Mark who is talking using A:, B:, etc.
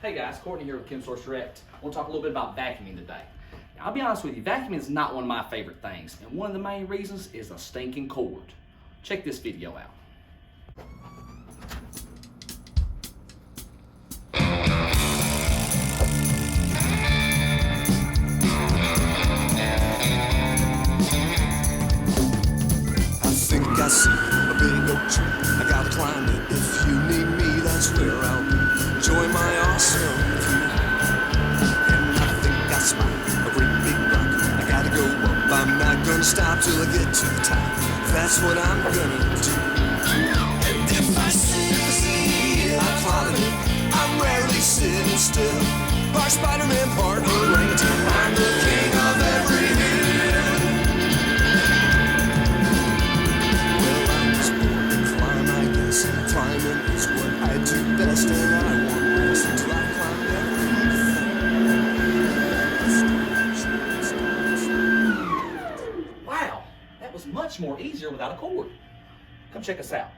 A: Hey guys, Courtney here with ChemSource Direct. I want to talk a little bit about vacuuming today. Now, I'll be honest with you, vacuuming is not one of my favorite things, and one of the main reasons is a stinking cord. Check this video out.
B: I think I see a big oak tree. I gotta climb it. If you need me, that's where I'll be. Enjoy my awesome view. And I think I spot a great big rock. I gotta go up. I'm not gonna stop till I get to the top. That's what I'm gonna do. And if I see it, I'm climbing it. I'm rarely sitting still. Part Spider-Man, part orangutan. I'm the king of every hill. Climbing is what I do best, and I won't rest until I climb everything.
A: Wow, that was much more easier without a cord. Come check us out.